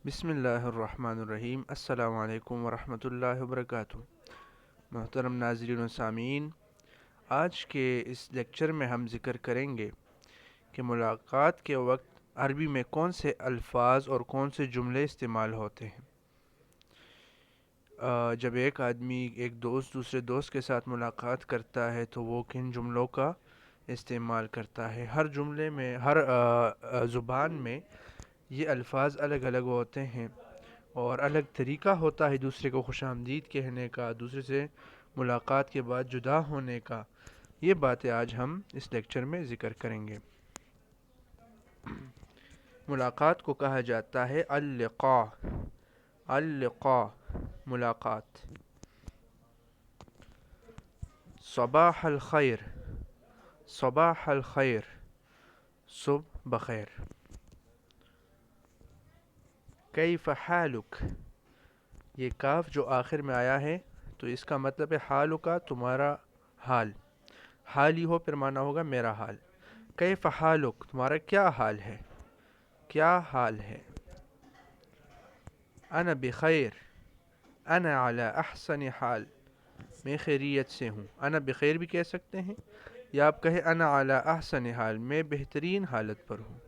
بسم اللہ الرحمن الرحیم۔ السلام علیکم ورحمۃ اللہ وبرکاتہ۔ محترم ناظرین و سامعین، آج کے اس لیکچر میں ہم ذکر کریں گے کہ ملاقات کے وقت عربی میں کون سے الفاظ اور کون سے جملے استعمال ہوتے ہیں۔ جب ایک آدمی ایک دوست دوسرے دوست کے ساتھ ملاقات کرتا ہے تو وہ کن جملوں کا استعمال کرتا ہے۔ ہر جملے میں، ہر زبان میں یہ الفاظ الگ الگ ہوتے ہیں اور الگ طریقہ ہوتا ہے دوسرے کو خوش آمدید کہنے کا، دوسرے سے ملاقات کے بعد جدا ہونے کا۔ یہ باتیں آج ہم اس لیکچر میں ذکر کریں گے۔ ملاقات کو کہا جاتا ہے اللقاء۔ اللقاء ملاقات۔ صباح الخیر، صباح الخیر صبح بخیر۔ کیف حالک، یہ کاف جو آخر میں آیا ہے تو اس کا مطلب ہے حالو کا، تمہارا حال۔ حال ہی ہو پھر مانا ہوگا میرا حال۔ کیف حالک، تمہارا کیا حال ہے، کیا حال ہے۔ انا بخیر، انا علی احسن حال، میں خیریت سے ہوں۔ انا بخیر بھی کہہ سکتے ہیں یا آپ کہیں انا علی احسن حال، میں بہترین حالت پر ہوں۔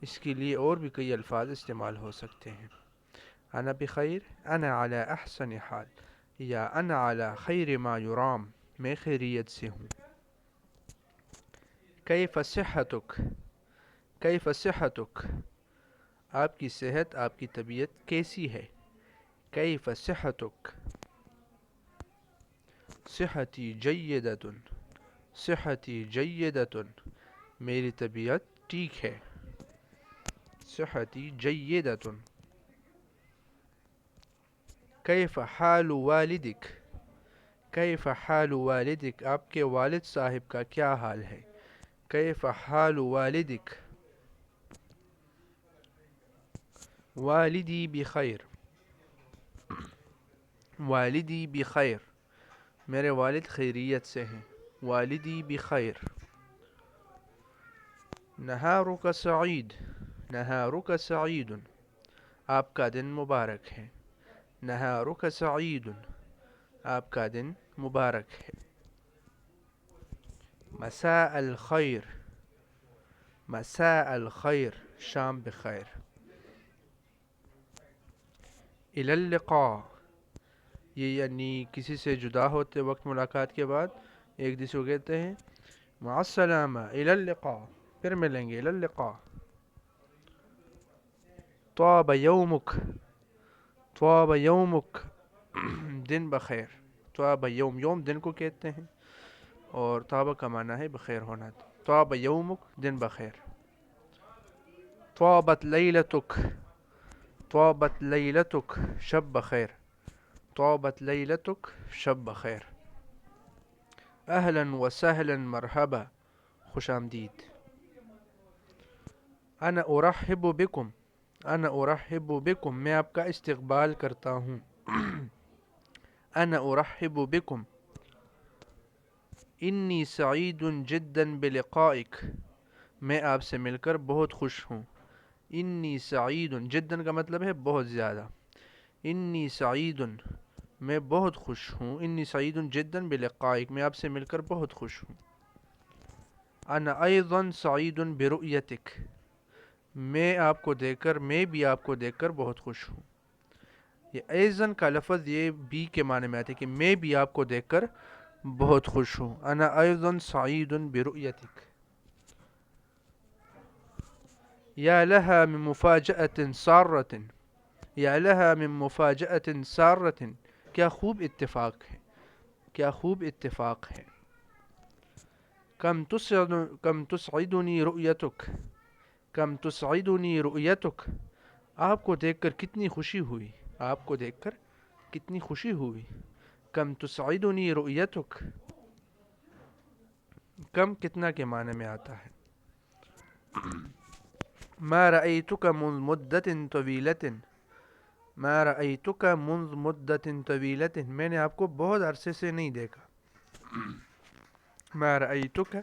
اس کے لیے اور بھی کئی الفاظ استعمال ہو سکتے ہیں۔ انا بخیر، انا علی احسن حال، یا انا علی خیر ما یرام، میں خیریت سے ہوں۔ کیف صحتک، کیف صحتک، آپ کی صحت، آپ کی طبیعت کیسی ہے۔ کیف صحتک، صحتی جیدۃ، صحتی جیدۃ، میری طبیعت ٹھیک ہے۔ صحتی جیدۃ۔ کیف حال والدک، کیف حال والدک، آپ کے والد صاحب کا کیا حال ہے۔ کیف حال والدک، والدی بخیر، والدی بخیر، میرے والد خیریت سے ہیں۔ والدی بخیر۔ نہارک سعید، نہارک سعید، آپ کا دن مبارک ہے۔ نہارک سعید، آپ کا دن مبارک ہے۔ مساء الخیر، مساء الخیر، شام بخیر۔ الی اللقاء، یہ یعنی کسی سے جدا ہوتے وقت ملاقات کے بعد ایک دوسرے کو کہتے ہیں مع السلامہ، الی اللقاء، پھر ملیں گے، الی اللقاء۔ طاب یومک، طاب یومک، دن بخیر۔ طاب یوم، یوم دن کو کہتے ہیں اور طاب کا معنی ہے بخیر ہونا۔ طاب یومک، دن بخیر۔ طابت لیلتک، طابت لیلتک، شب بخیر۔ طابت لیلتک، شب بخیر۔ اہلا وسہلا مرحبا، خوش آمدید۔ انا ارحب بکم، انا ارحب بکم، میں آپ کا استقبال کرتا ہوں۔ انا ارحب بکم۔ انی سعید جدا بلقائک، میں آپ سے مل کر بہت خوش ہوں۔ انی سعید، جدا کا مطلب ہے بہت زیادہ۔ انی سعید، میں بہت خوش ہوں۔ انی سعید جدا بلقائک، میں آپ سے مل کر بہت خوش ہوں۔ انا ایضا سعید برؤیتک، میں آپ کو دیکھ کر، میں بھی آپ کو دیکھ کر بہت خوش ہوں۔ یہ ایضاً کا لفظ یہ بھی کے معنی میں آتا ہے کہ میں بھی آپ کو دیکھ کر بہت خوش ہوں۔ انا ایضا سعید برؤیتک۔ یا لها من مفاجأة سارة، یا لها من مفاجأة سارة، کیا خوب اتفاق ہے، کیا خوب اتفاق ہے۔ کم تسعدنی رؤیتک، کم تسعدنی رؤیتک، آپ کو دیکھ کر کتنی خوشی ہوئی، آپ کو دیکھ کر کتنی خوشی ہوئی۔ کم تسعدنی رؤیتک، کم کتنا کے معنی میں آتا ہے۔ ما رأیتک منذ مدت طویلۃ، ما رأیتک منذ مدت طویلۃ، میں نے آپ کو بہت عرصے سے نہیں دیکھا۔ ما رأیتک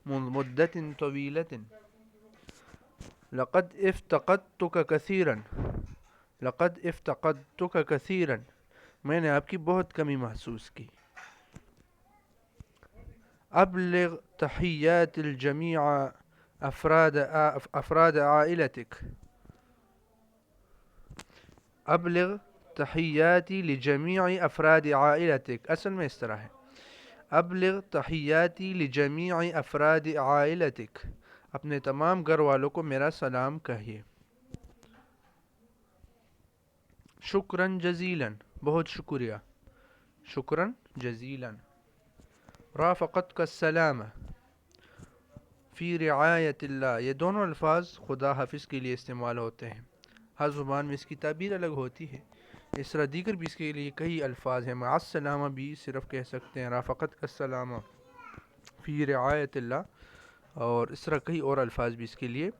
منذ مدت طویلۃ، لقد افتقدتک کثیرا، لقد افتقدتک کثیرا، میں نے آپ کی بہت کمی محسوس کی. ابلغ تحیات الجمیع افراد عائلتک. ابلغ تحیاتی لجمیع افراد عائلتک، اصل میں اس طرح ہے، ابلغ تحیاتی لجمیع افراد عائلتک، اپنے تمام گھر والوں کو میرا سلام کہیے. شکراً جزیلاً، بہت شکریہ. شکراً جزیلاً. رافقتک السلامہ فی رعایت اللہ، یہ دونوں الفاظ خدا حافظ کے لیے استعمال ہوتے ہیں. ہر زبان میں اس کی تعبیر الگ ہوتی ہے. اس طرح دیگر بھی اس کے لیے کئی الفاظ ہیں. مع السلامہ بھی صرف کہہ سکتے ہیں، رافقتک السلامہ فی رعایت اللہ، اور اس طرح کئی اور الفاظ بھی اس کے لیے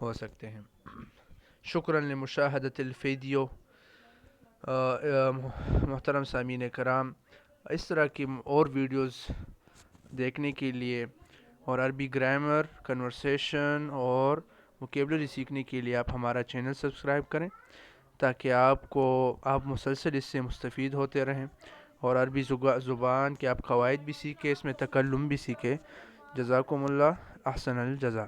ہو سکتے ہیں. شکراً لمشاہدت الویڈیو. محترم سامعین کرام، اس طرح کی اور ویڈیوز دیکھنے کے لیے اور عربی گرامر، کنورسیشن اور ووکیبلری سیکھنے کے لیے آپ ہمارا چینل سبسکرائب کریں، تاکہ آپ مسلسل اس سے مستفید ہوتے رہیں اور عربی زبان کے آپ قواعد بھی سیکھیں، اس میں تکلم بھی سیکھیں. جزاکم اللہ احسن الجزا.